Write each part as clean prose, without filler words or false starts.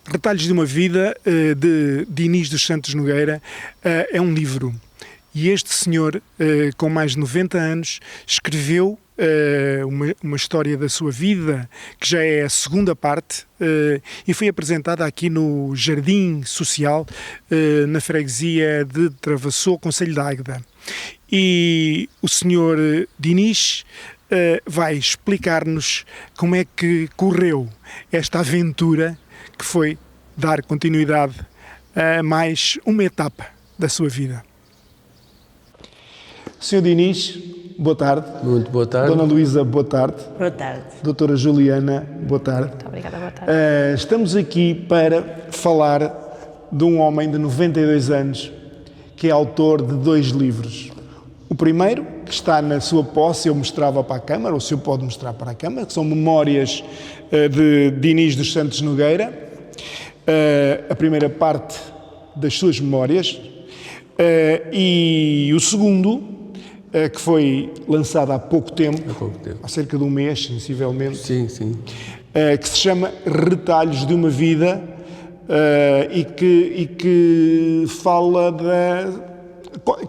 Retalhos de uma Vida, de Dinis dos Santos Nogueira, é um livro. E este senhor, com mais de 90 anos, escreveu uma história da sua vida, que já é a segunda parte, e foi apresentada aqui no Jardim Social, na freguesia de Travassou, concelho de Águeda. E o senhor Dinis vai explicar-nos como é que correu esta aventura, que foi dar continuidade a mais uma etapa da sua vida. Sr. Dinis, boa tarde. Muito boa tarde. Dona Luísa, boa tarde. Boa tarde. Doutora Juliana, boa tarde. Muito obrigada, boa tarde. Estamos aqui para falar de um homem de 92 anos que é autor de 2 livros. O primeiro, que está na sua posse, eu mostrava para a Câmara, ou o senhor pode mostrar para a Câmara, que são Memórias de Dinis dos Santos Nogueira, a primeira parte das suas memórias, e o segundo, que foi lançado há pouco tempo, há cerca de um mês, sensivelmente, Sim, sim. que se chama Retalhos de uma Vida, e que fala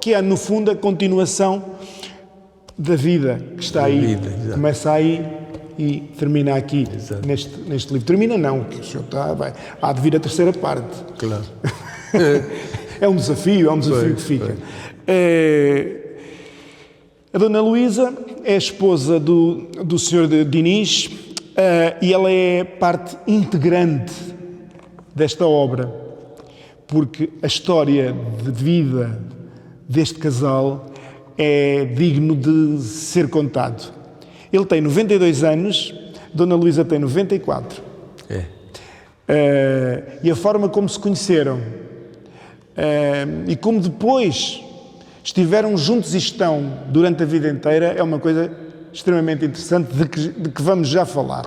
que é, no fundo, a continuação da vida que está aí. Começa aí e termina aqui, neste livro. Termina não, que o senhor há de vir a terceira parte. Claro. É um desafio que fica. A Dona Luísa é a esposa do senhor Dinis, e ela é parte integrante desta obra, porque a história de vida deste casal é digno de ser contado. Ele tem 92 anos, Dona Luísa tem 94. E a forma como se conheceram, e como depois estiveram juntos e estão durante a vida inteira, é uma coisa extremamente interessante de que vamos já falar.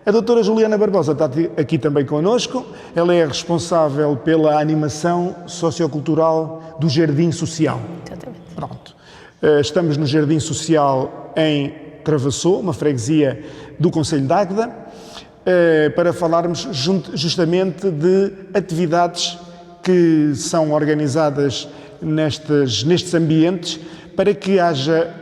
A doutora Juliana Barbosa está aqui também connosco. Ela é responsável pela animação sociocultural do Jardim Social. Exatamente. Pronto. Estamos no Jardim Social em Travassou, uma freguesia do concelho de Águeda, para falarmos justamente de atividades que são organizadas nestes ambientes, para que haja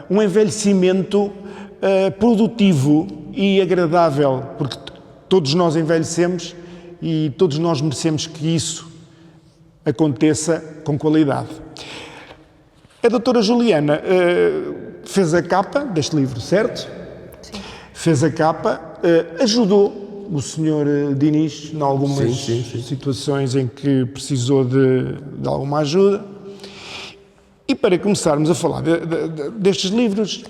um envelhecimento produtivo e agradável, porque todos nós envelhecemos e todos nós merecemos que isso aconteça com qualidade. A doutora Juliana fez a capa deste livro, certo? Sim. Fez a capa, ajudou o senhor Dinis em algumas situações em que precisou de alguma ajuda. E para começarmos a falar destes livros,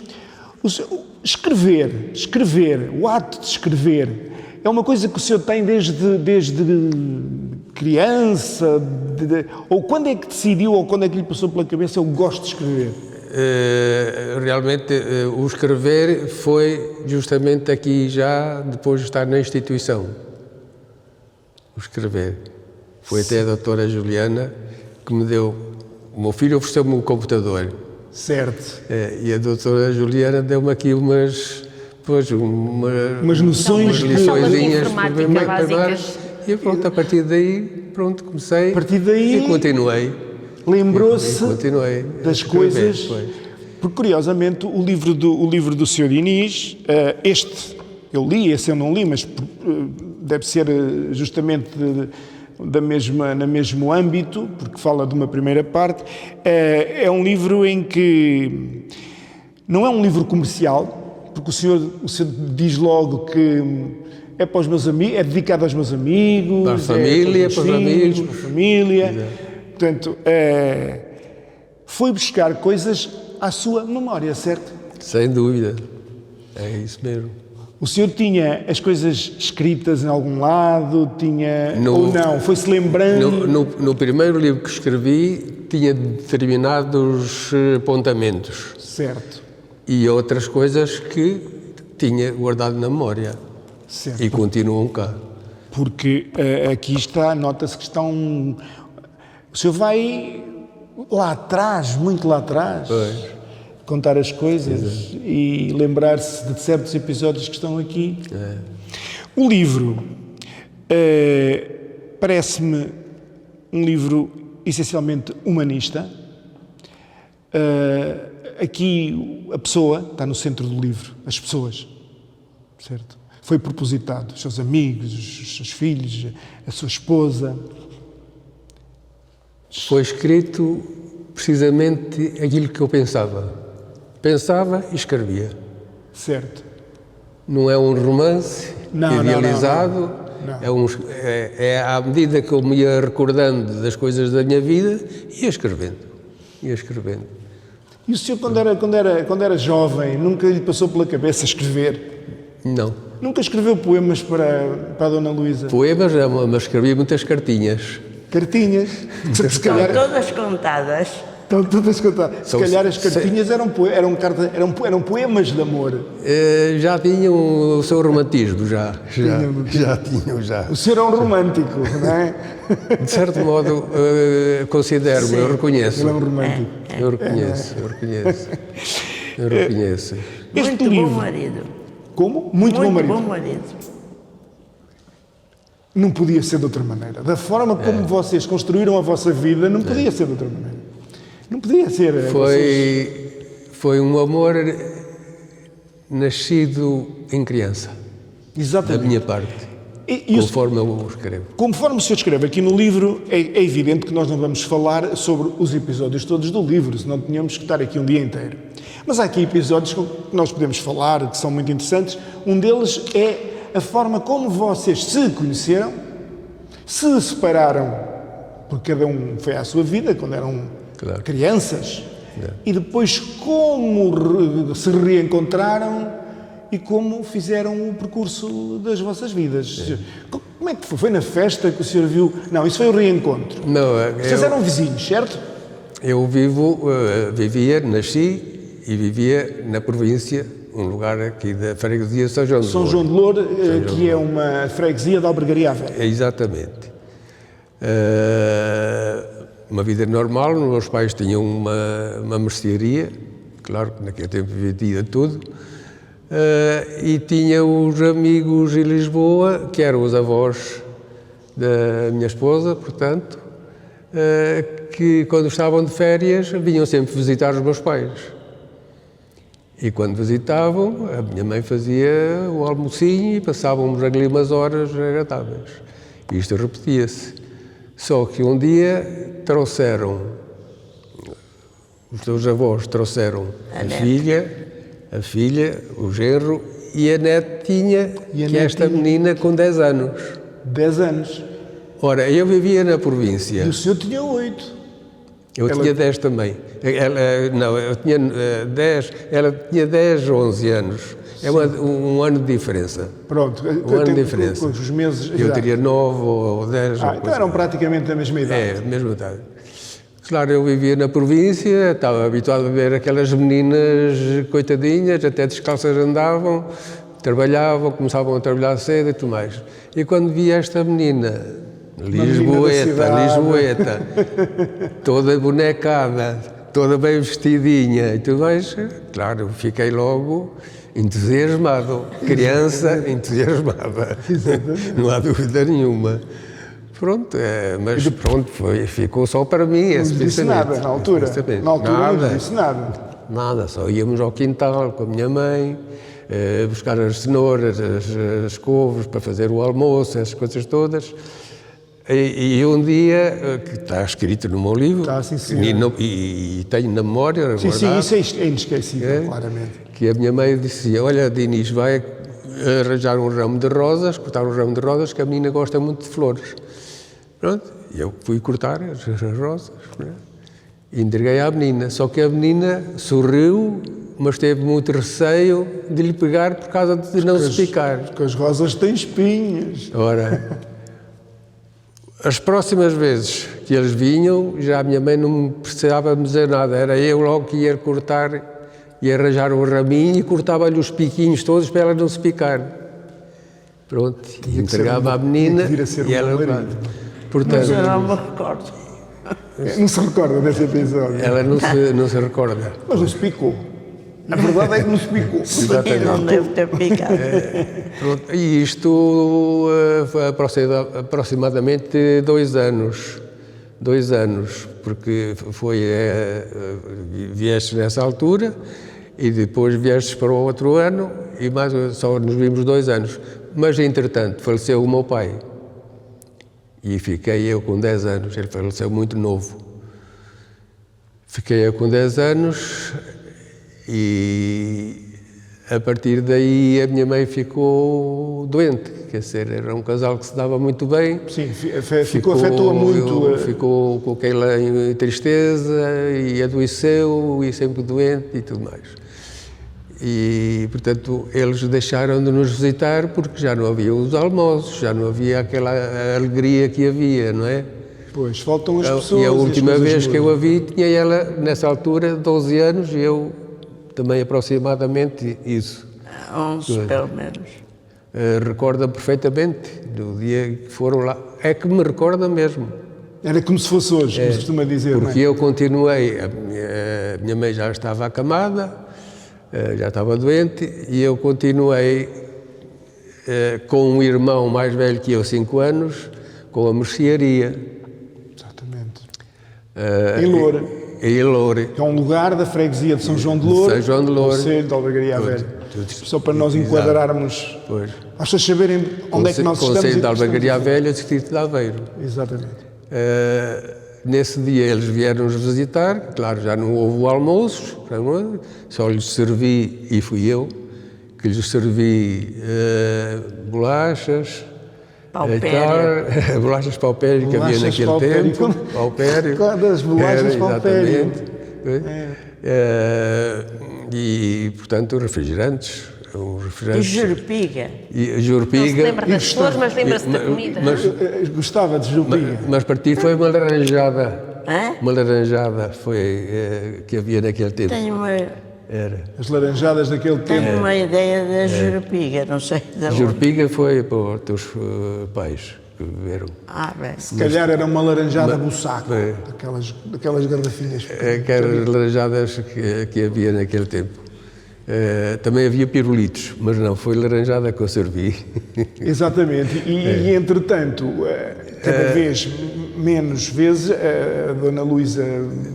escrever, o ato de escrever, é uma coisa que o senhor tem desde criança, ou quando é que decidiu, ou quando é que lhe passou pela cabeça, eu gosto de escrever? Realmente, o escrever foi justamente aqui já, depois de estar na instituição. O escrever. Foi até a doutora Juliana que me deu. O meu filho ofereceu-me um computador. Certo. E a doutora Juliana deu-me aqui umas noções, liçõezinhas informática básicas. E pronto, a partir daí, comecei. A partir daí, e continuei. Lembrou-se das escrever, coisas. Pois. Porque, curiosamente, o livro do Sr. Dinis, este eu li, esse eu não li, mas deve ser justamente no mesmo âmbito, porque fala de uma primeira parte. É um livro em que não é um livro comercial, porque o senhor diz logo que é para os meus amigos, é dedicado aos meus amigos, para a família, para os amigos, para a família. Portanto, foi buscar coisas à sua memória, certo? Sem dúvida, é isso mesmo. O senhor tinha as coisas escritas em algum lado, ou não? Foi-se lembrando? No primeiro livro que escrevi, tinha determinados apontamentos. Certo. E outras coisas que tinha guardado na memória. Certo. E continuam cá. Porque aqui nota-se que estão... O senhor vai lá atrás, muito lá atrás. Pois. contar as coisas e lembrar-se de certos episódios que estão aqui. O livro parece-me um livro essencialmente humanista. Aqui a pessoa está no centro do livro, as pessoas, certo? Foi propositado, os seus amigos, os seus filhos, a sua esposa. Foi escrito precisamente aquilo que eu pensava. Pensava e escrevia. Certo. Não é um romance idealizado, não. É à medida que eu me ia recordando das coisas da minha vida, ia escrevendo. E o senhor, quando era jovem, nunca lhe passou pela cabeça escrever? Não. Nunca escreveu poemas para a Dona Luísa? Poemas, mas escrevia muitas cartinhas. Cartinhas? Se calhar, Estão todas contadas. estão todas contadas. Se calhar as cartinhas eram poemas de amor. Já tinham o seu romantismo, já tinham. O senhor é um romântico, não é? De certo modo, considero-me, eu reconheço. Ele é um romântico. Eu reconheço. Muito bom livro. marido. Como? Muito bom marido. Bom marido. Não podia ser de outra maneira. Da forma como vocês construíram a vossa vida, não podia ser de outra maneira. Não podia ser. Foi um amor nascido em criança. Exatamente. Da minha parte. Conforme eu escrevo. Conforme o senhor escreve aqui no livro, é evidente que nós não vamos falar sobre os episódios todos do livro, senão tínhamos que estar aqui um dia inteiro. Mas há aqui episódios que nós podemos falar, que são muito interessantes. Um deles é a forma como vocês se conheceram, se separaram, porque cada um foi à sua vida, quando eram crianças, e depois como se reencontraram e como fizeram o percurso das vossas vidas. Como é que foi? Foi na festa que o senhor viu? Não, isso foi o reencontro. Não, vocês eram vizinhos, certo? Eu nasci e vivia na província, um lugar aqui da freguesia de São João de Louro. São João de Louro, que é uma freguesia da Albergaria Velha. Exatamente. Uma vida normal, meus pais tinham uma mercearia, claro que naquele tempo vendia tudo, e tinha os amigos em Lisboa, que eram os avós da minha esposa, portanto, que quando estavam de férias vinham sempre visitar os meus pais. E quando visitavam, a minha mãe fazia o almocinho e passávamos ali umas horas agradáveis. Isto repetia-se. Só que um dia os teus avós trouxeram a filha, o genro e a netinha, que é esta menina com 10 anos. 10 anos. Ora, eu vivia na província. E o senhor tinha 8. Eu tinha 10 também. Eu tinha 10, ela tinha 10, 11 anos. É um ano de diferença. Pronto. Um ano de diferença. Com os meses. Eu teria 9 ou 10. Então eram praticamente da mesma idade. A mesma idade. Claro, eu vivia na província, estava habituado a ver aquelas meninas coitadinhas, até descalças andavam, trabalhavam, começavam a trabalhar cedo e tudo mais. E quando vi esta menina, Lisboeta, toda bonecada, toda bem vestidinha e tudo mais, claro, eu fiquei logo entusiasmado, criança entusiasmada, não há dúvida nenhuma. Pronto, mas pronto, ficou só para mim esse pensamento. Não disse nada na altura? Na altura não disse nada? Nada, só íamos ao quintal com a minha mãe, buscar as cenouras, as couves para fazer o almoço, essas coisas todas. E um dia, que está escrito no meu livro, e tenho na memória, sim, isso é inesquecível, claramente. Que a minha mãe dizia, olha, Dinis, vai arranjar um ramo de rosas, cortar um ramo de rosas, que a menina gosta muito de flores. Pronto, eu fui cortar as rosas, né? E entreguei à menina, só que a menina sorriu, mas teve muito receio de lhe pegar por causa de não se picar. Porque as rosas têm espinhos. Ora, as próximas vezes que eles vinham, já a minha mãe não precisava me dizer nada, era eu logo que ia cortar, ia arranjar um raminho e cortava-lhe os piquinhos todos para ela não se picar. Pronto, e entregava à menina e ela... Portanto, mas eu não me recordo. Não se recorda desse episódio? Ela não se recorda. Mas não se picou. A verdade é que não se picou. E não deve ter picado. Pronto, e isto foi aproximadamente 2 anos. 2 anos, porque vieste nessa altura e depois vieste para o outro ano e mais só nos vimos 2 anos. Mas, entretanto, faleceu o meu pai e fiquei eu com 10 anos. Ele faleceu muito novo. Fiquei eu com 10 anos e a partir daí a minha mãe ficou doente, quer dizer, era um casal que se dava muito bem. Sim, afetou-a muito. Ficou com aquela tristeza e adoeceu e sempre doente e tudo mais. E, portanto, eles deixaram de nos visitar porque já não havia os almoços, já não havia aquela alegria que havia, não é? Pois, faltam as pessoas. E a última vez que eu a vi, mudam. tinha ela, nessa altura, 12 anos e eu também aproximadamente isso. 11, pelo menos. Recorda perfeitamente do dia que foram lá. É que me recorda mesmo. Era como se fosse hoje, como se costuma dizer, Porque eu continuei, a minha mãe já estava acamada, já estava doente, e eu continuei com um irmão mais velho que eu, 5 anos, com a mercearia. Exatamente. Em Loura. Em Loura. Que é um lugar da freguesia de São João de Loura. São João de Loura. Conselho de Albergaria Velha. Só para nós enquadrarmos. Pois. As pessoas saberem onde é que nós estamos. Conselho de Albergaria Velha, distrito de Aveiro. Exatamente. Nesse dia eles vieram-nos visitar, claro, já não houve o almoço, só lhes servi, e fui eu, que lhes servi bolachas, bolachas paupério que havia naquele tempo. Paupério. Das bolachas paupério. E, portanto, refrigerantes. E jurupiga. E jurupiga. Não se lembra das flores, mas lembra-se da comida. Gostava de jurupiga. Mas para ti foi uma laranjada. Hã? Uma laranjada foi que havia naquele tempo. Tenho uma, Era. As laranjadas daquele tempo. tenho uma ideia da jurupiga, não sei de onde. Jurupiga foi para os teus pais que beberam. Bem. Se calhar era uma laranjada Mas- bussaco. é. Daquelas garrafinhas. Aquelas laranjadas que havia naquele tempo. Também havia pirulitos, mas não, foi laranjada que eu servi. Exatamente. E entretanto, cada vez menos vezes, a Dona Luísa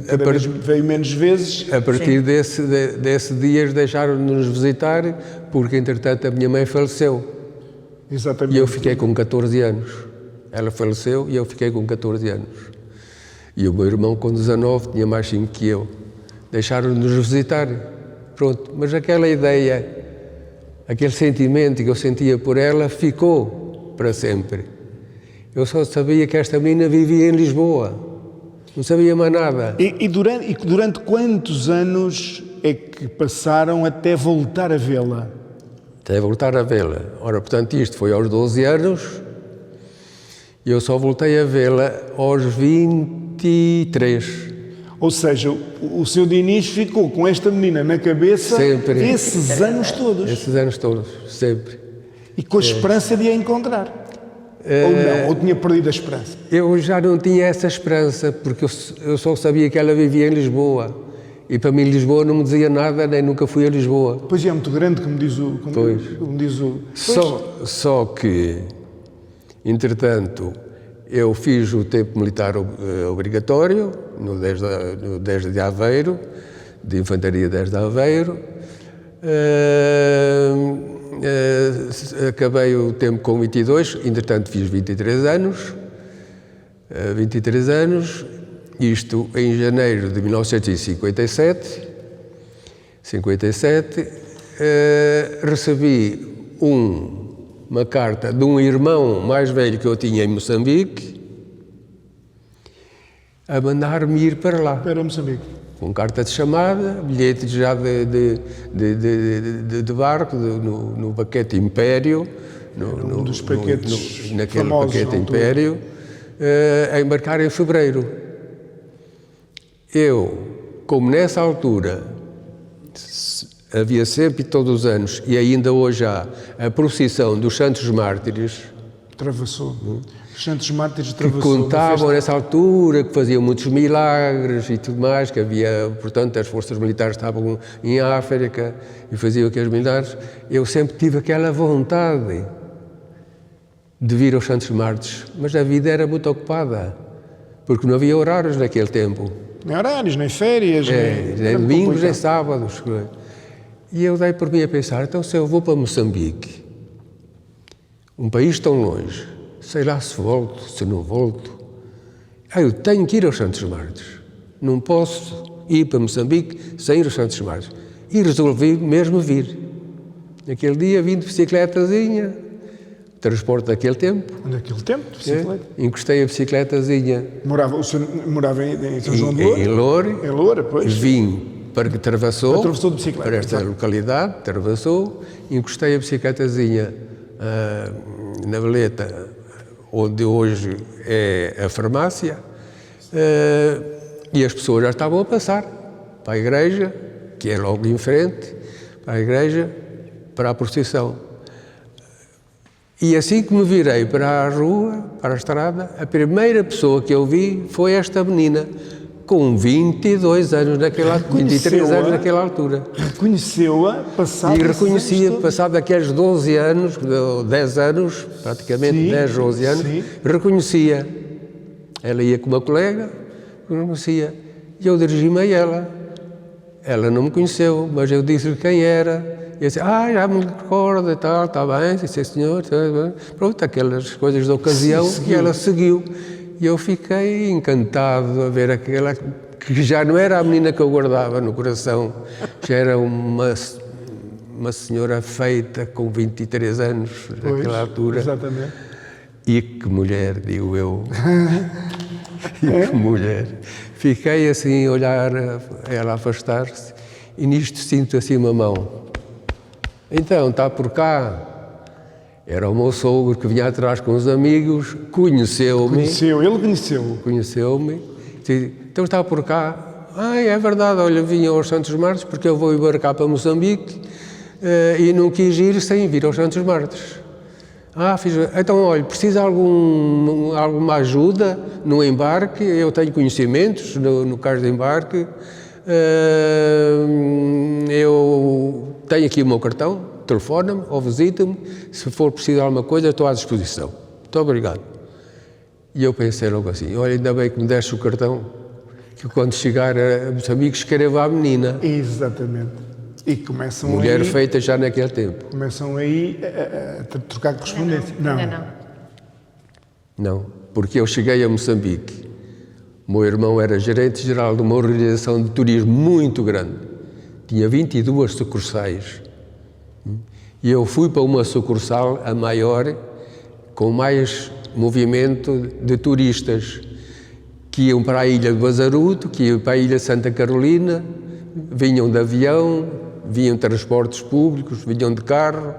cada vez veio menos vezes. A partir desse dia eles deixaram de nos visitar porque, entretanto, a minha mãe faleceu. Exatamente. E eu fiquei com 14 anos. Ela faleceu e eu fiquei com 14 anos. E o meu irmão, com 19, tinha mais 5 que eu. Deixaram de nos visitar. Pronto. Mas aquela ideia, aquele sentimento que eu sentia por ela, ficou para sempre. Eu só sabia que esta menina vivia em Lisboa. Não sabia mais nada. E durante quantos anos é que passaram até voltar a vê-la? Até voltar a vê-la. Ora, portanto, isto foi aos 12 anos e eu só voltei a vê-la aos 23. Ou seja, o seu Dinis ficou com esta menina na cabeça Sempre. esses anos todos. Esses anos todos, sempre. E com a esperança de a encontrar. Ou não, ou tinha perdido a esperança. Eu já não tinha essa esperança, porque eu só sabia que ela vivia em Lisboa. E para mim Lisboa não me dizia nada, nem nunca fui a Lisboa. Pois é muito grande, como diz o... Pois. Pois. Só que, entretanto, eu fiz o tempo militar obrigatório, no 10 de Aveiro, de Infantaria 10 de Aveiro. Acabei o tempo com 22, entretanto fiz 23 anos. 23 anos, isto em janeiro de 1957. Recebi uma carta de um irmão mais velho que eu tinha em Moçambique a mandar-me ir para lá. Para Moçambique. Com carta de chamada, bilhete já de barco, no paquete Império, Um dos paquetes naquele famosos paquete na altura. Império, a embarcar em fevereiro. Eu, como nessa altura havia sempre todos os anos, e ainda hoje há, a procissão dos Santos Mártires, Travassou. Os Santos Mártires Que travassou. contavam nessa altura, que faziam muitos milagres e tudo mais, que havia, portanto, as forças militares estavam em África e faziam aqueles milagres. Eu sempre tive aquela vontade de vir aos Santos Mártires, mas a vida era muito ocupada, porque não havia horários naquele tempo. Nem horários, nem férias, Nem domingos, nem sábados. E eu dei por mim a pensar, então se eu vou para Moçambique, um país tão longe, sei lá se volto, se não volto, eu tenho que ir aos Santos Mártires. Não posso ir para Moçambique sem ir aos Santos Mártires. E resolvi mesmo vir. Naquele dia vim de bicicletazinha, transporte daquele tempo. Naquele tempo, de bicicleta. Encostei a bicicletazinha. O senhor morava em São João de Loura? Em Loura. Em Loura, pois. Vim para que atravessou de bicicleta. Para esta localidade, atravessou, encostei a bicicletazinha na valeta, onde hoje é a farmácia, e as pessoas já estavam a passar para a igreja, que é logo em frente, para a igreja, para a procissão. E assim que me virei para a rua, para a estrada, a primeira pessoa que eu vi foi esta menina, com 22 anos naquela, 23 anos naquela altura. Reconheceu-a, passado... E reconhecia, passado aqueles 12 anos, 10 anos, praticamente sim, 10, 12 anos, sim. Reconhecia. Ela ia com uma colega, reconhecia. E eu dirigi-me a ela. Ela não me conheceu, mas eu disse-lhe quem era. E eu disse, já me recordo e tal, está bem, sim senhor. Pronto, aquelas coisas da ocasião, e ela seguiu. E eu fiquei encantado a ver aquela, que já não era a menina que eu guardava no coração, já era uma senhora feita com 23 anos, naquela altura. Exatamente. E que mulher, digo eu. E que mulher. Fiquei assim a olhar ela afastar-se e nisto sinto assim uma mão. Então, está por cá. Era o meu sogro que vinha atrás com os amigos, conheceu-me. Ele conheceu. Conheceu-me. Então está por cá. É verdade, olha, vinha aos Santos Mártires porque eu vou embarcar para Moçambique e não quis ir sem vir aos Santos Mártires. Então, olha, precisa alguma ajuda no embarque? Eu tenho conhecimentos no caso de embarque. Eu tenho aqui o meu cartão. Telefona-me ou visita-me, se for preciso alguma coisa, estou à disposição. Muito obrigado. E eu pensei logo assim, olha, ainda bem que me deste o cartão, que quando chegar a Moçambique escreva à menina. Exatamente. E começam mulher aí... feita já naquele tempo. Começam aí a trocar correspondência. Não, porque eu cheguei a Moçambique. O meu irmão era gerente-geral de uma organização de turismo muito grande. Tinha 22 sucursais. E eu fui para uma sucursal, a maior, com mais movimento de turistas que iam para a ilha de Bazaruto, que iam para a ilha de Santa Carolina, vinham de avião, vinham de transportes públicos, vinham de carro,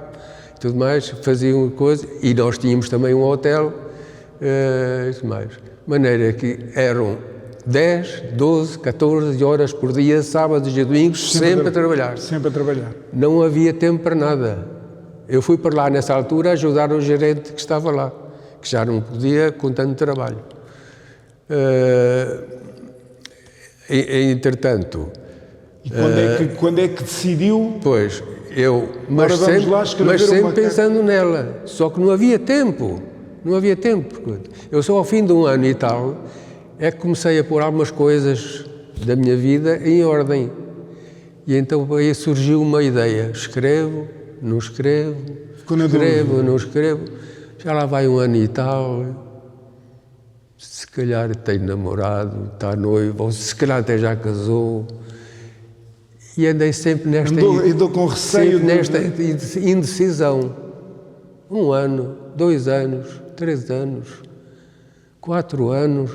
tudo mais, faziam coisa, e nós tínhamos também um hotel, tudo mais. De maneira que eram 10, 12, 14 horas por dia, sábados e domingos, sempre a trabalhar. Sempre a trabalhar. Não havia tempo para nada. Eu fui para lá nessa altura ajudar o gerente que estava lá, que já não podia com tanto trabalho. Entretanto... E quando é que decidiu? Pois, mas sempre pensando nela, só que não havia tempo. Não havia tempo. Eu só ao fim de um ano e tal é que comecei a pôr algumas coisas da minha vida em ordem. E então aí surgiu uma ideia. Escrevo, não escrevo, escrevo, não escrevo. Já lá vai um ano e tal. Se calhar tem namorado, está noivo, ou se calhar até já casou. E andei sempre nesta indecisão. 1 ano, 2 anos, 3 anos, 4 anos.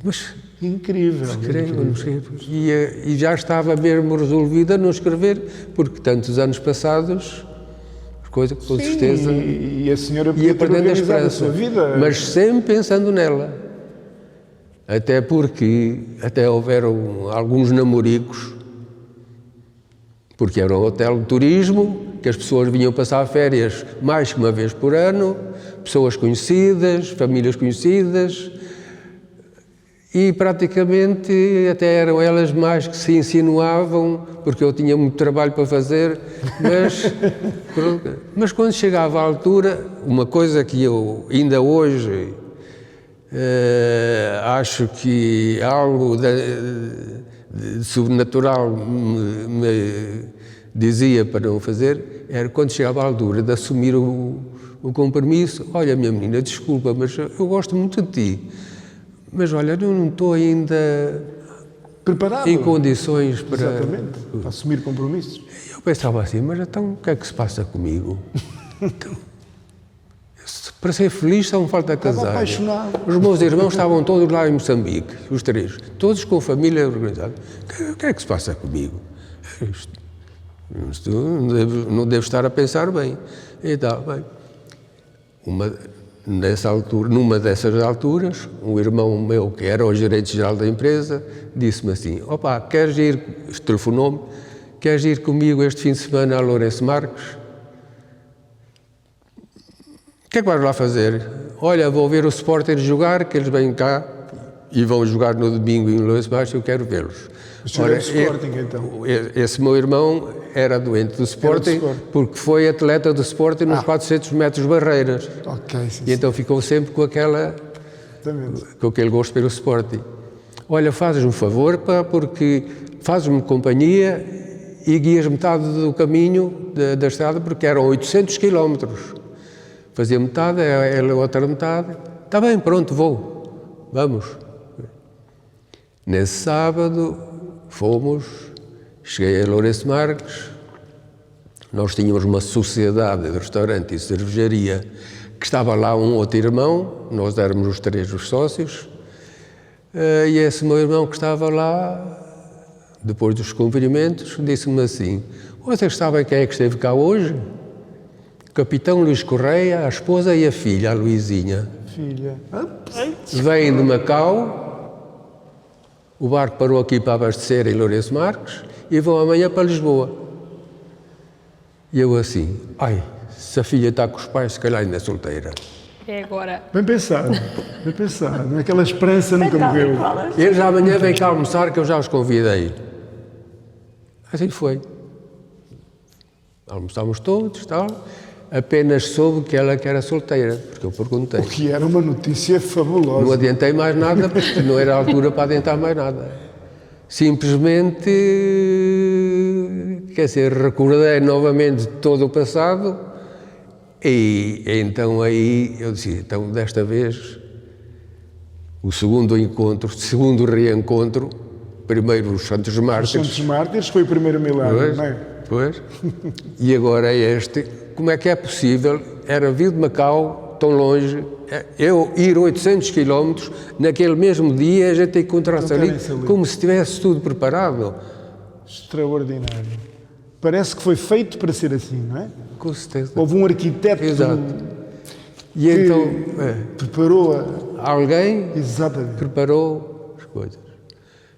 Mas incrível. Escrevo, não escrevo. E já estava mesmo resolvida a não escrever, porque tantos anos passados, coisa que com certeza e a senhora ia perdendo a esperança, a sua vida. Mas sempre pensando nela. Até porque até houveram alguns namoricos porque era um hotel de turismo, que as pessoas vinham passar férias mais que uma vez por ano, pessoas conhecidas, famílias conhecidas, e praticamente até eram elas mais que se insinuavam, porque eu tinha muito trabalho para fazer, mas quando chegava à altura, uma coisa que eu ainda hoje acho que algo de sobrenatural me dizia para não fazer, era quando chegava à altura de assumir o compromisso. Olha, minha menina, desculpa, mas eu gosto muito de ti, mas olha, eu não estou ainda preparado em condições para... Exatamente, para assumir compromissos. Eu pensava assim, mas então o que é que se passa comigo? Então, para ser feliz só me falta casar. Estava apaixonado. Os meus irmãos estavam todos lá em Moçambique, os três, todos com família organizada. O que é que se passa comigo? Isto não devo estar a pensar bem. E tal, bem. Numa dessas alturas, um irmão meu, que era o gerente-geral da empresa, disse-me assim, opa, queres ir, telefonou-me, queres ir comigo este fim de semana a Lourenço Marques? O que é que vais lá fazer? Olha, vou ver o Sporting jogar, que eles vêm cá e vão jogar no domingo em Lourenço Marques, eu quero vê-los. O senhor é do Sporting, então? Esse meu irmão era doente do Sporting, porque foi atleta do Sporting nos 400 metros barreiras. Ok, sim, e então ficou sempre com aquele gosto pelo Sporting. Olha, fazes-me um favor, pá, porque fazes-me companhia e guias metade do caminho da estrada, porque eram 800 quilómetros. Fazia metade, ela a outra metade. Está bem, pronto, vou. Vamos. Nesse sábado fomos, cheguei a Lourenço Marques, nós tínhamos uma sociedade de restaurante e cervejaria, que estava lá um outro irmão, nós éramos os três os sócios, e esse meu irmão que estava lá, depois dos cumprimentos, disse-me assim, vocês sabem quem é que esteve cá hoje? O capitão Luís Correia, a esposa e a filha, a Luizinha. Filha. Vêm de Macau, o barco parou aqui para abastecer em Lourenço Marques e vão amanhã para Lisboa. E eu assim, se a filha está com os pais, se calhar ainda é solteira. É agora. Bem pensado, não é? Aquela esperança nunca morreu. Eles amanhã vêm cá almoçar, que eu já os convidei. Assim foi. Almoçámos todos, tal. Apenas soube que ela que era solteira, porque eu perguntei. O que era uma notícia fabulosa. Não adiantei mais nada, porque não era a altura para adiantar mais nada. Simplesmente, quer dizer, recordei novamente todo o passado e então aí eu disse, então desta vez, o segundo reencontro, primeiro os Santos Mártires. Os Santos Mártires foi o primeiro milagre, não é? Pois. E agora este, como é que é possível, era vir de Macau, tão longe, eu ir 800 quilómetros, naquele mesmo dia a gente encontrar-se ali, como se tivesse tudo preparado. Extraordinário. Parece que foi feito para ser assim, não é? Com certeza. Houve um arquiteto e que então, preparou alguém Exatamente. Preparou as coisas.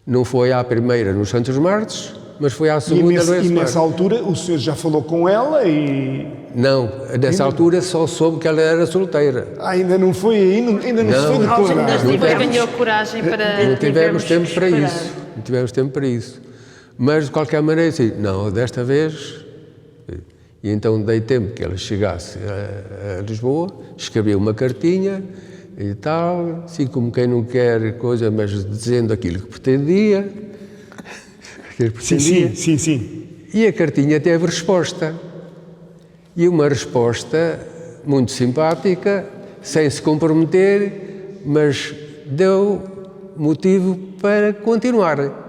Não foi à primeira nos Santos Mártires, mas foi à segunda no E nessa altura o senhor já falou com ela e... Não, nessa altura só soube que ela era solteira. Ainda não foi aí, ainda não se foi declarado. Depois ganhou coragem para... Não tivemos tempo para isso. Não tivemos tempo para isso. Mas, de qualquer maneira, assim, não, desta vez... E então dei tempo que ela chegasse a Lisboa, escrevi uma cartinha e tal, assim como quem não quer coisa, mas dizendo aquilo que pretendia. Sim. E a cartinha teve resposta. E uma resposta muito simpática, sem se comprometer, mas deu motivo para continuar.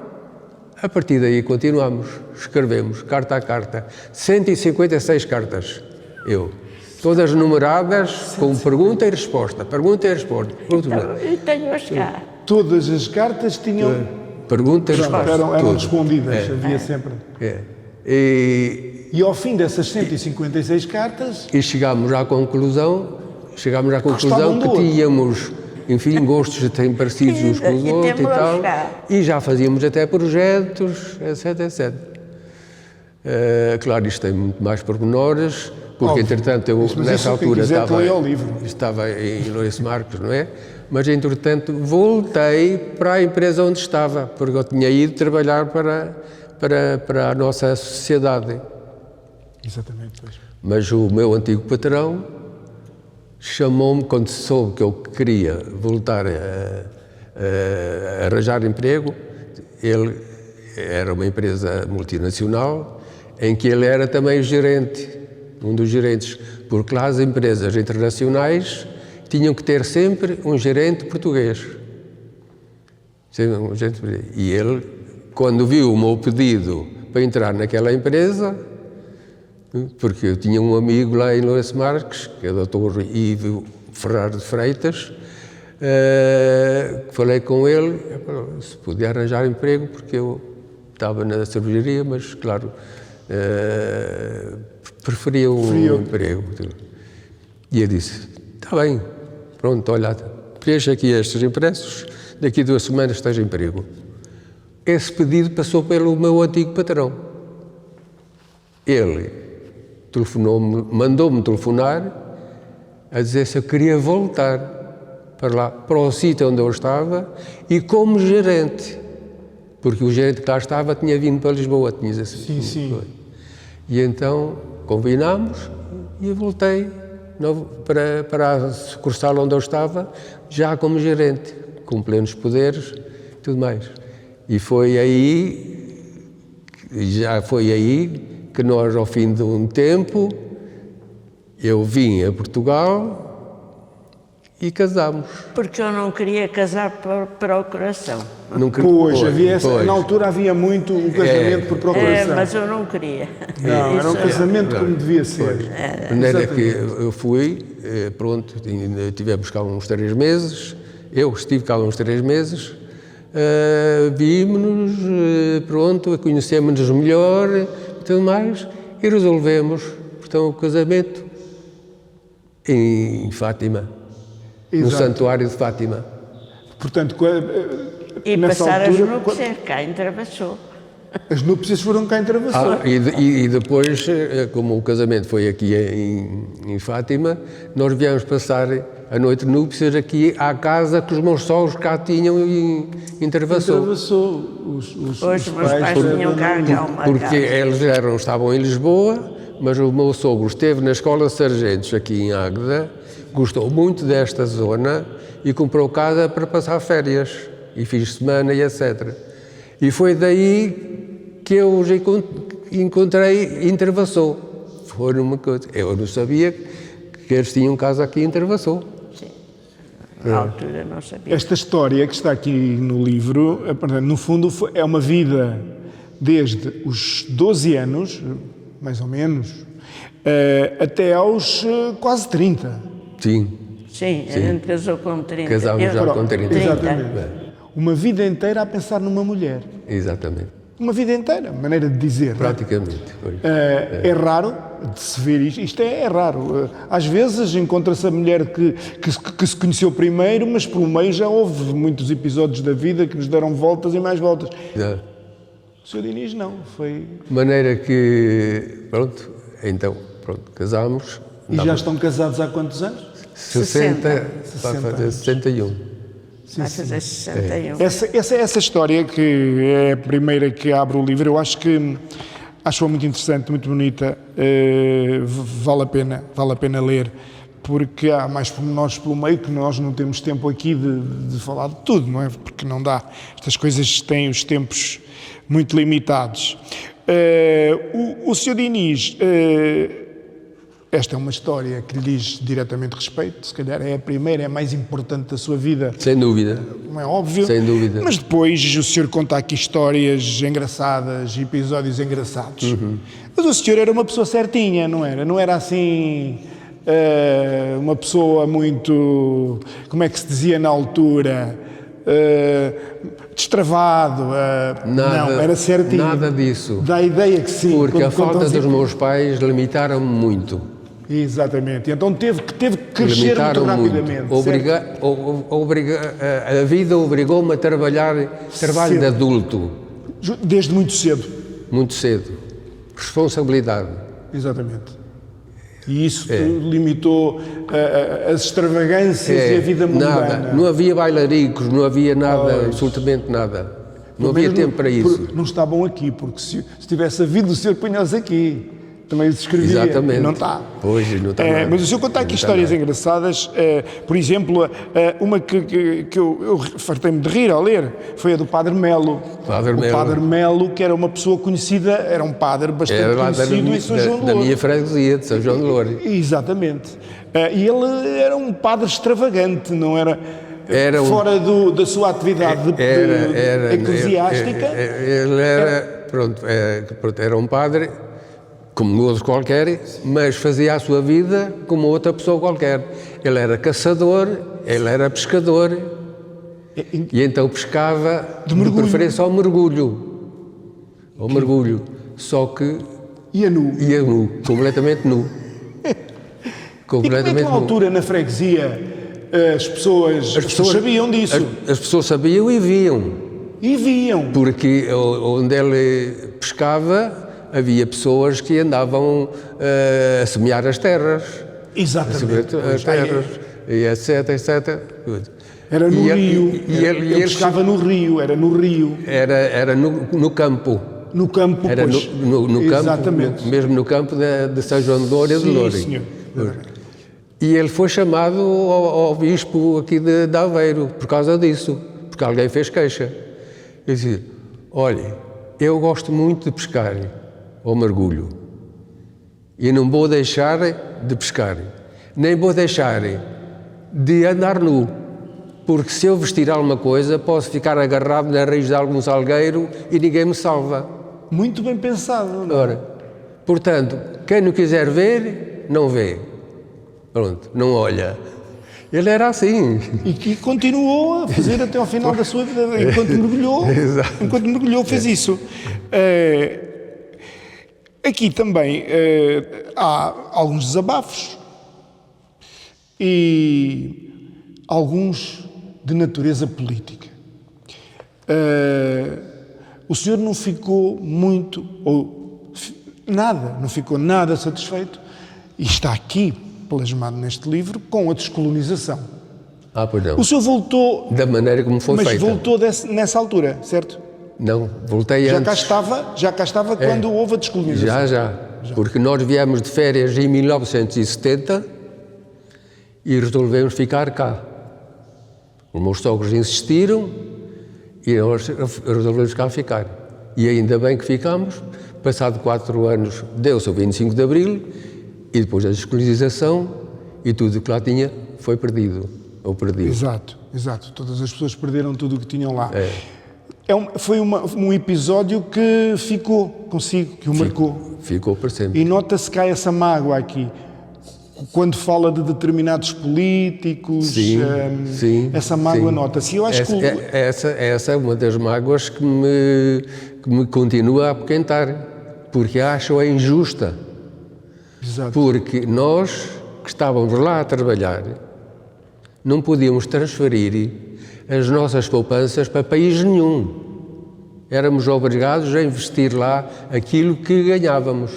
A partir daí continuamos, escrevemos, carta a carta, 156 cartas, todas numeradas, com pergunta e resposta, E tenho-as cá. Todas as cartas tinham... Pergunta e resposta. Eram respondidas, havia sempre. E ao fim dessas 156 cartas... E chegámos à conclusão que tínhamos... Enfim, gostos até parecidos uns com os outros e tal. E já fazíamos até projetos, etc. Claro, isto tem muito mais pormenores, porque Óbvio. entretanto eu Mas nessa isso, quem altura quiser, que leia o livro. estava em Lourenço Marques, não é? Mas entretanto voltei para a empresa onde estava, porque eu tinha ido trabalhar para a nossa sociedade. Exatamente, pois. Mas o meu antigo patrão chamou-me, quando soube que eu queria voltar a arranjar emprego. Ele era uma empresa multinacional em que ele era também o gerente, um dos gerentes, porque lá as empresas internacionais tinham que ter sempre um gerente português. E ele, quando viu o meu pedido para entrar naquela empresa, porque eu tinha um amigo lá em Lourenço Marques, que é o Dr. Ivo Ferrar de Freitas, falei com ele se podia arranjar emprego, porque eu estava na cervejaria, mas claro, preferia um emprego. E ele disse, está bem, pronto, olha, preencha aqui estes impressos, daqui a 2 semanas estás em emprego. Esse pedido passou pelo meu antigo patrão. Ele telefonou-me, mandou-me telefonar a dizer se eu queria voltar para lá, para o sítio onde eu estava, e como gerente, porque o gerente que lá estava tinha vindo para Lisboa, tinha assim. Sim. E então combinámos e eu voltei para a sucursal onde eu estava, já como gerente, com plenos poderes e tudo mais. E foi aí que nós, ao fim de um tempo, eu vim a Portugal e casámos. Porque eu não queria casar por procuração. Na altura havia muito o casamento por procuração. Mas eu não queria. Não, era um casamento como devia ser. Era que eu fui, pronto, tivemos cá uns 3 meses, eu estive cá uns 3 meses, vimos-nos, pronto, conhecemos-nos melhor e tudo mais, e resolvemos, portanto, o casamento em Fátima. Exato. No Santuário de Fátima. Portanto, e nessa passar altura, as núpcias cá em Travassou. As núpcias foram cá em Travassou. E depois, como o casamento foi aqui em Fátima, nós viemos passar a noite de núpcias aqui à casa que os meus sogros cá tinham em Travassou. Os meus pais tinham cá uma porque casa. eles estavam em Lisboa, mas o meu sogro esteve na Escola de Sargentos aqui em Águeda, gostou muito desta zona e comprou casa para passar férias e fins de semana e etc. E foi daí que eu os encontrei em Travassou. Foi uma coisa. Eu não sabia que eles tinham casa aqui em Travassou. Sim, na altura não sabia. Esta história que está aqui no livro, no fundo, é uma vida desde os 12 anos, mais ou menos, até aos quase 30. Sim, a gente casou com 30. Casámos já com 30. Exatamente. Uma vida inteira a pensar numa mulher. Exatamente. Uma vida inteira, maneira de dizer. Praticamente. É raro de se ver isto. Isto é raro. Às vezes encontra-se a mulher que se conheceu primeiro, mas pelo meio já houve muitos episódios da vida que nos deram voltas e mais voltas. O Sr. Diniz não, foi... De maneira que, então, casámos. E já estão casados há quantos anos? 60, vai fazer 61. Vai fazer 61. Essa história, que é a primeira que abre o livro, eu acho muito interessante, muito bonita, vale a pena ler, porque há mais pormenores pelo meio que nós não temos tempo aqui de falar de tudo, não é? Porque não dá. Estas coisas têm os tempos muito limitados. O Sr. Diniz... Esta é uma história que lhe diz diretamente respeito, se calhar é a primeira, é a mais importante da sua vida. Sem dúvida. Não é óbvio. Sem dúvida. Mas depois o senhor conta aqui histórias engraçadas, episódios engraçados. Mas o senhor era uma pessoa certinha, não era? Não era assim uma pessoa muito, como é que se dizia na altura, destravado. Não, era certinho. Nada disso. Dá a ideia que sim. Porque a falta dos meus pais limitaram-me muito. Exatamente. Então teve que crescer muito rapidamente. A vida obrigou-me a trabalho de adulto. Desde muito cedo. Muito cedo. responsabilidade. Exatamente. E isso limitou as extravagâncias e a vida mundana. Nada. Não havia bailaricos, não havia nada, absolutamente nada. Não havia tempo para isso. Não está bom aqui, porque se tivesse havido o Sr. Punhos aqui, também se escrevia. Exatamente. E não está. Pois, não está nada. Mas o senhor conta aqui histórias engraçadas. Por exemplo, uma que eu fartei-me de rir ao ler foi a do Padre Melo. O Padre Melo, que era uma pessoa conhecida, era um padre bastante conhecido em São João de Louro. Da minha freguesia, de São João de Louro. Exatamente. E ele era um padre extravagante, não era... fora da sua atividade eclesiástica. Ele era, era um padre como outro qualquer, mas fazia a sua vida como outra pessoa qualquer. Ele era caçador, ele era pescador, e então pescava de preferência ao mergulho. Só que... Ia nu, completamente nu. Completamente e como é que na altura, na freguesia, as pessoas sabiam disso? As pessoas sabiam e viam. Porque onde ele pescava, havia pessoas que andavam a semear as terras. Exatamente. As terras, e etc. Era no rio. Ele pescava no rio, era no rio. Era no campo. No campo, era pois. No campo, exatamente. Mesmo no campo de São João de Louro e de Louro. Sim, senhor. E ele foi chamado ao bispo aqui de Aveiro por causa disso, porque alguém fez queixa. Ele disse: olha, eu gosto muito de pescar, ao mergulho, e não vou deixar de pescar, nem vou deixar de andar nu, porque se eu vestir alguma coisa posso ficar agarrado na raiz de algum salgueiro e ninguém me salva. Muito bem pensado. Não? Ora, portanto, quem não quiser ver, não vê. Pronto, não olha. Ele era assim. E que continuou a fazer até ao final da sua vida, enquanto mergulhou, fez isso. Aqui também há alguns desabafos e alguns de natureza política. O senhor não ficou não ficou nada satisfeito, e está aqui plasmado neste livro, com a descolonização. Pois não. O senhor voltou... Da maneira como foi feita. Mas voltou nessa altura, certo? Não, voltei antes. Já cá estava quando houve a descolonização. Já. Porque nós viemos de férias em 1970 e resolvemos ficar cá. Os meus sogros insistiram e nós resolvemos cá ficar. E ainda bem que ficámos. Passado 4 anos deu-se o 25 de Abril e depois a descolonização e tudo que lá tinha foi perdido. Ou perdido. Exato. Todas as pessoas perderam tudo o que tinham lá. Foi um episódio que ficou consigo, que o marcou. Ficou para sempre. E nota-se cá essa mágoa aqui. Quando fala de determinados políticos, essa mágoa nota-se. Eu acho que essa é uma das mágoas que me continua a apoquentar, porque acho-a injusta. Exato. Porque nós, que estávamos lá a trabalhar, não podíamos transferir as nossas poupanças para país nenhum. Éramos obrigados a investir lá aquilo que ganhávamos,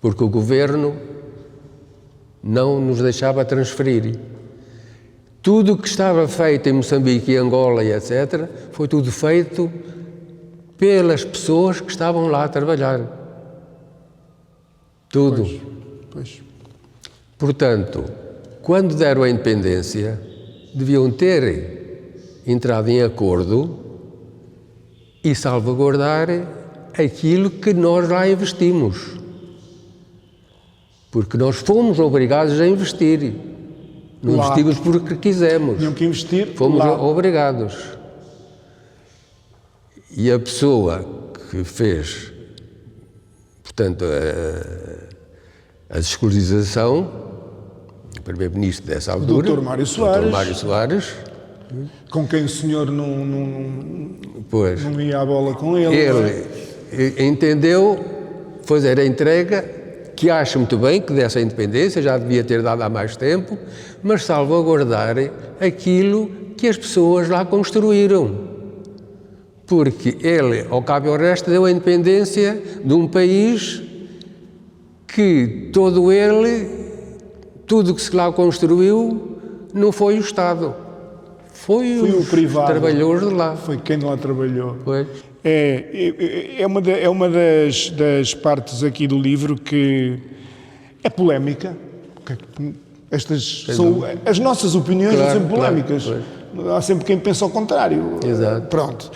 porque o governo não nos deixava transferir. Tudo o que estava feito em Moçambique e Angola e etc., foi tudo feito pelas pessoas que estavam lá a trabalhar. Tudo. Pois. Portanto, quando deram a independência, deviam ter entrado em acordo e salvaguardar aquilo que nós lá investimos. Porque nós fomos obrigados a investir. Não investimos porque quisemos. Tinham que investir. Fomos obrigados. E a pessoa que fez, portanto, a descolonização, o primeiro-ministro dessa altura, Dr. Mário Soares, com quem o senhor não ia à bola com ele. Ele entendeu fazer a entrega, que acho muito bem que dessa independência, já devia ter dado há mais tempo, mas salvaguardar aquilo que as pessoas lá construíram. porque ele, ao cabo e ao resto, deu a independência de um país que tudo o que se lá construiu, não foi o Estado. Foi o privado. Trabalhadores de lá. Foi quem lá trabalhou. Foi. É uma das partes aqui do livro que é polémica. As nossas opiniões são sempre polémicas. Há sempre quem pensa ao contrário. Exato. Pronto.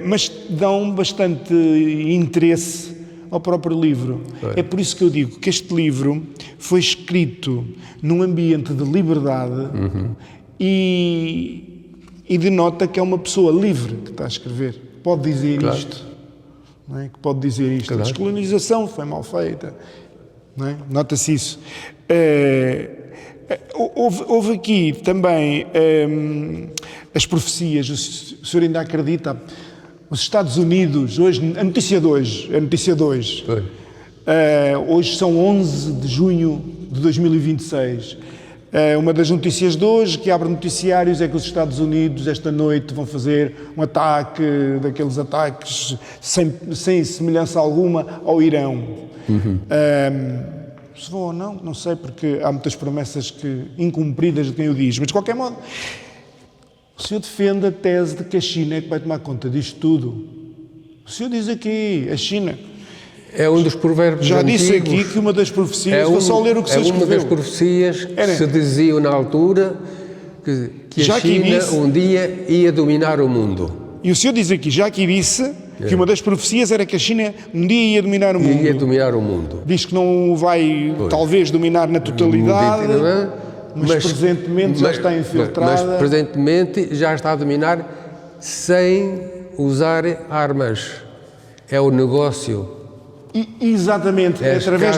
Mas dão bastante interesse ao próprio livro. É por isso que eu digo que este livro foi escrito num ambiente de liberdade e denota que é uma pessoa livre que está a escrever. Pode dizer isto. Não é? Que pode dizer isto. A descolonização foi mal feita. Não é? Nota-se isso. Houve aqui também as profecias. O senhor ainda acredita? Os Estados Unidos, hoje, a notícia de hoje, hoje são 11 de junho de 2026. Uma das notícias de hoje, que abre noticiários, é que os Estados Unidos, esta noite, vão fazer um ataque, daqueles ataques sem semelhança alguma, ao Irão. Se vão ou não sei, porque há muitas promessas incumpridas de quem o diz, mas de qualquer modo, o senhor defende a tese de que a China é que vai tomar conta disto tudo. O senhor diz aqui, a China... É um dos provérbios já antigos. disse aqui que uma das profecias, vou só ler o que se escreveu. É uma das profecias que se diziam na altura que a China um dia ia dominar o mundo. E o senhor diz aqui, já aqui disse que uma das profecias era que a China um dia ia dominar o mundo. Ia dominar o mundo. Diz que não vai, talvez, dominar na totalidade, mas presentemente já está infiltrada. Mas presentemente já está a dominar sem usar armas. É o negócio. Exatamente, através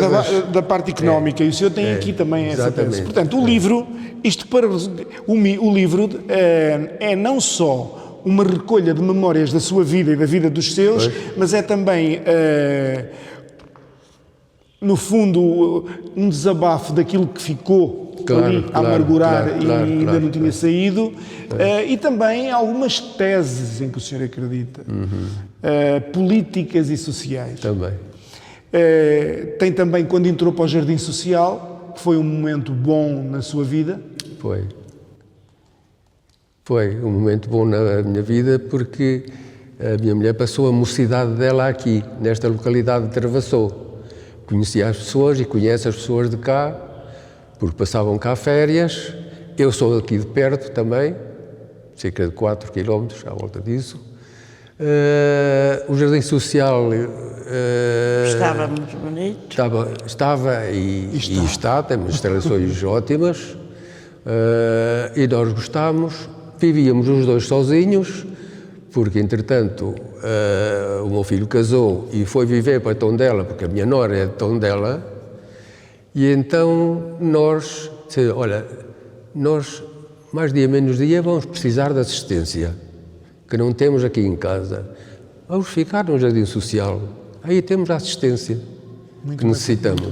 da parte económica. E o senhor tem aqui também essa tese. Portanto, o livro, o livro é não só uma recolha de memórias da sua vida e da vida dos seus, mas é também, no fundo, um desabafo daquilo que ficou ali a amargurar e ainda não tinha saído, e também algumas teses em que o senhor acredita, políticas e sociais. Também. Tem também quando entrou para o Jardim Social, que foi um momento bom na sua vida. Foi um momento bom na minha vida, porque a minha mulher passou a mocidade dela aqui, nesta localidade de Travassou. Conhecia as pessoas e conhece as pessoas de cá, porque passavam cá férias. Eu sou aqui de perto também, cerca de 4 km à volta disso. O Jardim Social estava muito bonito. Estava e está, temos instalações ótimas, e nós gostámos. Vivíamos os dois sozinhos, porque entretanto o meu filho casou e foi viver para Tondela, porque a minha nora é de Tondela, e então nós, olha, nós mais dia menos dia vamos precisar de assistência, que não temos aqui em casa. Vamos ficar no Jardim Social, aí temos a assistência que necessitamos.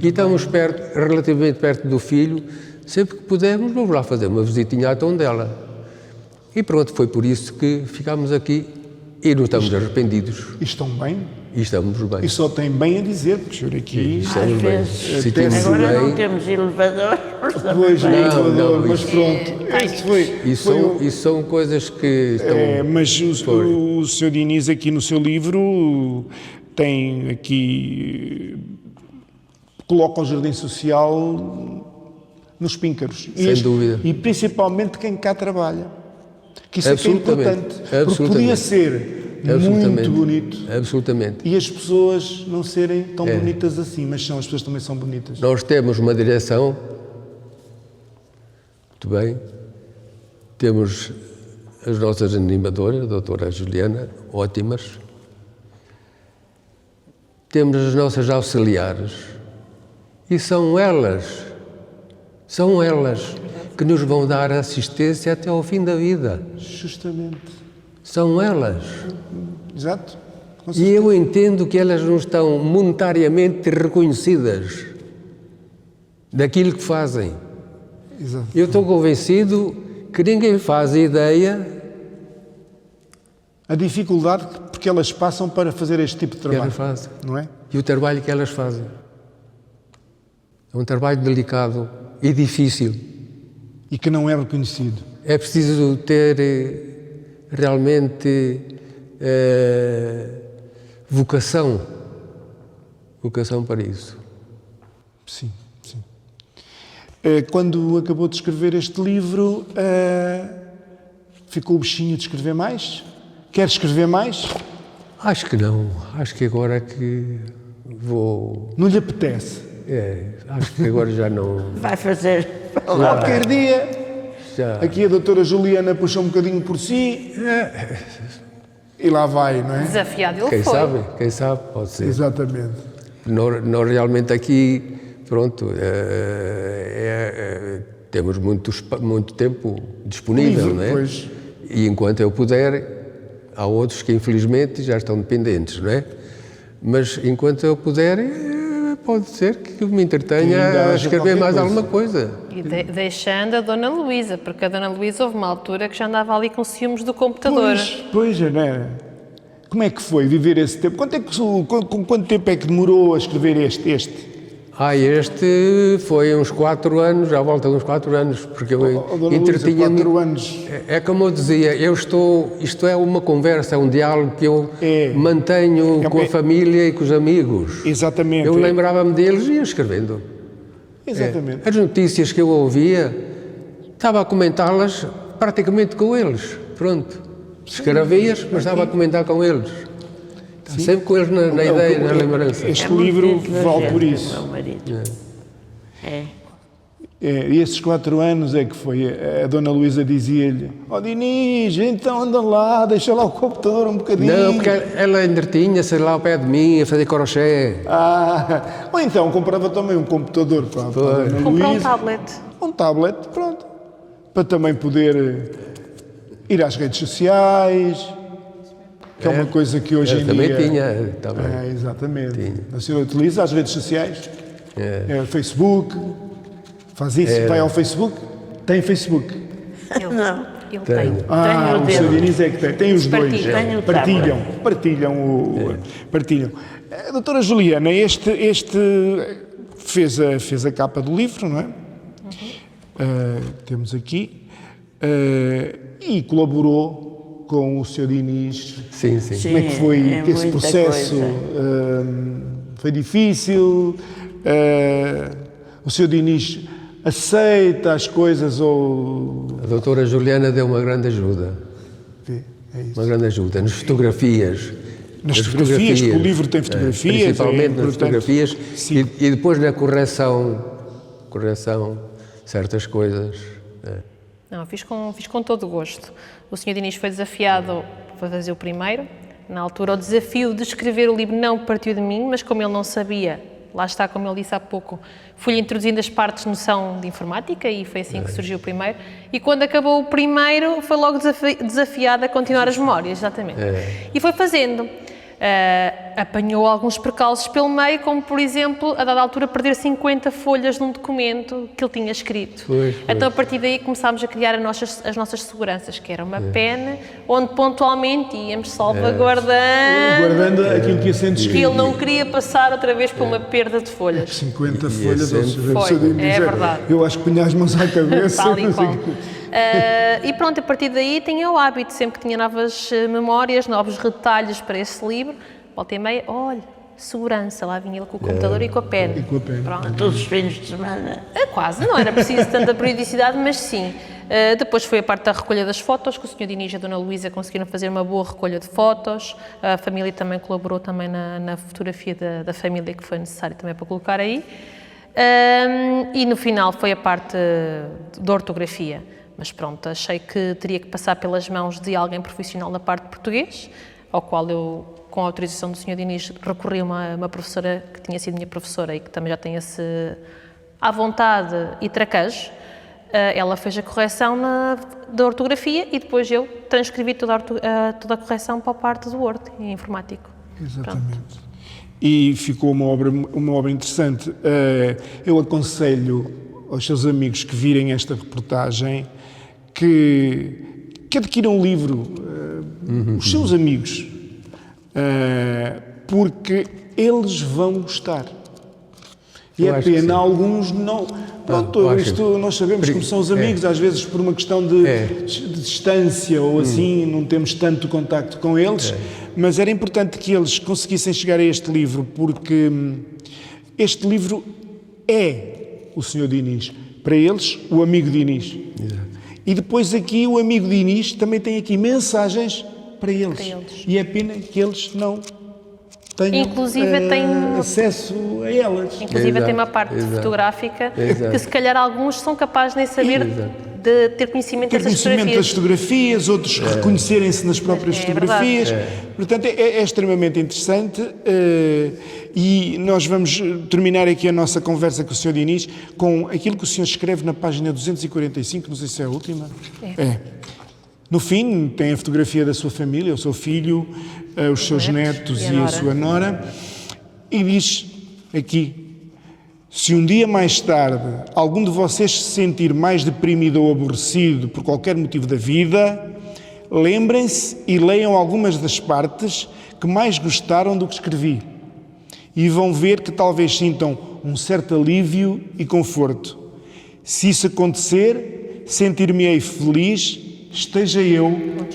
E estamos relativamente perto do filho, sempre que pudermos vamos lá fazer uma visitinha à Tondela. E pronto, foi por isso que ficámos aqui e não estamos arrependidos. E estão bem? E estamos bem. E só tem bem a dizer, porque o senhor aqui... Estamos bem. Agora não temos elevador. Pois, não, mas pronto. Isso são coisas que estão... Mas o senhor Diniz aqui no seu livro tem aqui... coloca o Jardim Social nos píncaros. Sem dúvida. E principalmente quem cá trabalha. Que isso é que é importante. Porque podia ser muito bonito. Absolutamente. E as pessoas não serem tão bonitas assim, mas as pessoas também são bonitas. Nós temos uma direção, muito bem, temos as nossas animadoras, a doutora Juliana, ótimas, temos as nossas auxiliares, e são elas que nos vão dar assistência até ao fim da vida. Justamente. São elas. Exato. E eu entendo que elas não estão monetariamente reconhecidas daquilo que fazem. Exato. Eu estou convencido que ninguém faz ideia A dificuldade porque elas passam para fazer este tipo de que trabalho, elas fazem. não é? E o trabalho que elas fazem. É um trabalho delicado e difícil. E que não é reconhecido. É preciso ter realmente vocação para isso. Sim, sim. Quando acabou de escrever este livro, ficou o bichinho de escrever mais? Quer escrever mais? Acho que não. Acho que agora é que vou... Não lhe apetece? Acho que agora já não... Vai fazer. Qualquer dia, Já. aqui a doutora Juliana puxa um bocadinho por si e lá vai, não é? Desafiado ele Quem foi. sabe, pode ser. Exatamente. Nós realmente aqui, pronto, temos muito tempo disponível, Livre, não é? pois. E enquanto eu puder, há outros que infelizmente já estão dependentes, não é? Mas enquanto eu puder, pode ser que me Que ainda entretenha a haja escrever qualquer mais coisa. alguma coisa. E deixando a Dona Luísa, porque a Dona Luísa houve uma altura que já andava ali com ciúmes do computador. Pois, não é? Como é que foi viver esse tempo? Quanto tempo é que demorou a escrever este? Este foi uns 4 anos, à volta de uns 4 anos, porque eu Dona Luísa, entretinha-me. 4 anos. É como eu dizia, isto é uma conversa, é um diálogo que eu mantenho com a família e com os amigos. Exatamente. Eu lembrava-me deles e ia escrevendo. Exatamente. As notícias que eu ouvia, estava a comentá-las praticamente com eles. Pronto. Escrevias, mas estava a comentar com eles. Sempre com eles na ideia, na lembrança. Este É muito livro inteligente, vale por o isso. meu marido. E esses 4 anos é que foi. A Dona Luísa dizia-lhe: ó Dinis, então anda lá, deixa lá o computador um bocadinho. Não, porque ela entretinha-se lá ao pé de mim a fazer crochê. Ou então comprava também um computador para a Dona Comprar um Luísa. tablet. Um tablet, pronto. Para também poder ir às redes sociais, que é uma coisa que hoje em Também dia... tinha. Também. Exatamente. Tinha. A senhora utiliza as redes sociais, Facebook, faz isso, vai ao Facebook, tem Facebook. Não. Ele Tenho. tem. Tenho o o dele. Sr. Diniz é que tem. Tem os dois. Partilham. Tenho o Partilham. A doutora Juliana, fez a capa do livro, não é? Temos aqui. E colaborou com o Sr. Diniz. Sim. Como é que foi esse muita processo? coisa. Foi difícil? O Sr. Diniz aceita as coisas ou... A doutora Juliana deu uma grande ajuda. É isso. Uma grande ajuda. Nas fotografias. Nas fotografias, que o livro tem fotografias. Principalmente é nas importante. fotografias. Sim. E depois na correção, certas coisas. Não, fiz com todo o gosto. O Sr. Diniz foi desafiado para fazer o primeiro. Na altura, o desafio de escrever o livro não partiu de mim, mas como ele não sabia, lá está, como ele disse há pouco, fui-lhe introduzindo as partes de noção de informática e foi assim que surgiu o primeiro. E quando acabou o primeiro, foi logo desafiado a continuar as memórias, exatamente. E foi fazendo. Apanhou alguns percalços pelo meio, como por exemplo, a dada altura, perder 50 folhas num documento que ele tinha escrito. Pois. Então, a partir daí, começámos a criar as nossas seguranças, que era uma pena, onde pontualmente íamos salvaguardando Guardando aquilo que ia sendo que escrito. ele não queria passar outra vez por uma perda de folhas. 50 folhas, ou seja, Foi, o Sr. Diniz é verdade. Eu acho que punha as mãos à cabeça. Tal e não sei qual. o quê. E pronto, a partir daí tinha o hábito, sempre que tinha novas memórias, novos retalhos para esse livro, volta e meia, olha, segurança, lá vinha ele com o computador e com a pena. E com a pena. Pronto. Todos os fins de semana. Quase, não era preciso tanta periodicidade, mas sim. Depois foi a parte da recolha das fotos, que o Sr. Diniz e a Dona Luísa conseguiram fazer uma boa recolha de fotos. A família também colaborou também na fotografia da família, que foi necessário também para colocar aí. E no final foi a parte da ortografia. Mas pronto, achei que teria que passar pelas mãos de alguém profissional da parte de português, ao qual eu, com a autorização do Sr. Diniz, recorri a uma professora que tinha sido minha professora e que também já tem esse à vontade e traquejo. Ela fez a correção da ortografia e depois eu transcrevi toda a correção para a parte do Word, em informático. Exatamente. Pronto. E ficou uma obra interessante. Eu aconselho aos seus amigos que virem esta reportagem que adquiram um livro. os seus amigos, porque eles vão gostar. E é pena, alguns não. Pronto, isto nós sabemos como são os amigos, às vezes por uma questão de distância ou assim, não temos tanto contacto com eles, mas era importante que eles conseguissem chegar a este livro, porque este livro é o Sr. Diniz. Para eles, o amigo Diniz. Exato. E depois aqui o amigo Diniz também tem aqui mensagens para eles. E é pena que eles não tenham acesso a elas. Inclusive tem uma parte fotográfica que se calhar alguns são capazes de nem saber de ter conhecimento das fotografias, outros reconhecerem-se nas próprias fotografias. Portanto, é extremamente interessante e nós vamos terminar aqui a nossa conversa com o Sr. Diniz com aquilo que o senhor escreve na página 245, não sei se é a última. No fim, tem a fotografia da sua família, o seu filho, os seus netos e a sua nora, e diz aqui: se um dia mais tarde algum de vocês se sentir mais deprimido ou aborrecido por qualquer motivo da vida, lembrem-se e leiam algumas das partes que mais gostaram do que escrevi, e vão ver que talvez sintam um certo alívio e conforto. Se isso acontecer, sentir-me-ei feliz, esteja eu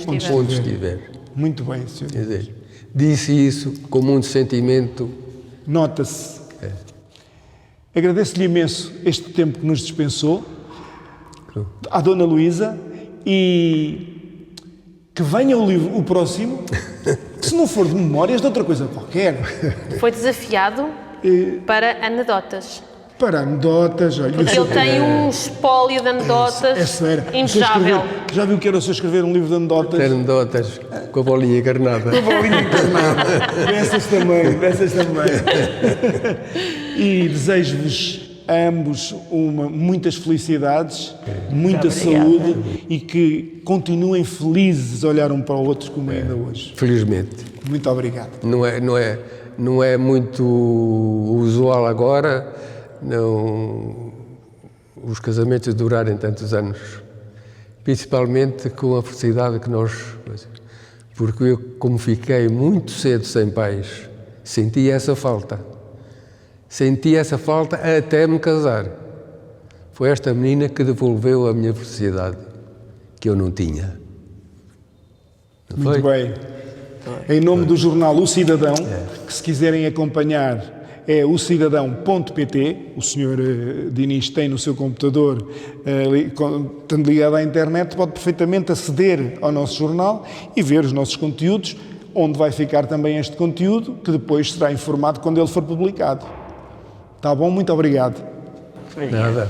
onde estiver. Muito bem, senhor. Quer dizer, disse isso com muito sentimento. Nota-se. Agradeço-lhe imenso este tempo que nos dispensou, à Dona Luísa, e que venha o próximo, se não for de memórias, de outra coisa qualquer. Foi desafiado para anedotas. Para anedotas, olha. Porque ele tem um espólio de anedotas invejável. Já viu que era o senhor escrever um livro de anedotas? De anedotas, com a bolinha encarnada. Com a bolinha encarnada. Dessas também. E desejo-vos a ambos muitas felicidades, muita saúde e que continuem felizes a olhar um para o outro como ainda hoje. Felizmente. Muito obrigado. Não é muito usual agora os casamentos durarem tantos anos, principalmente com a felicidade que nós... Porque eu, como fiquei muito cedo sem pais, senti essa falta até me casar. Foi esta menina que devolveu a minha felicidade, que eu não tinha. Não muito foi? Bem. Em nome do jornal O Cidadão, que se quiserem acompanhar é o cidadão.pt, o Sr. Diniz tem no seu computador, estando ligado à internet, pode perfeitamente aceder ao nosso jornal e ver os nossos conteúdos, onde vai ficar também este conteúdo, que depois será informado quando ele for publicado. Está bom? Muito obrigado. Nada.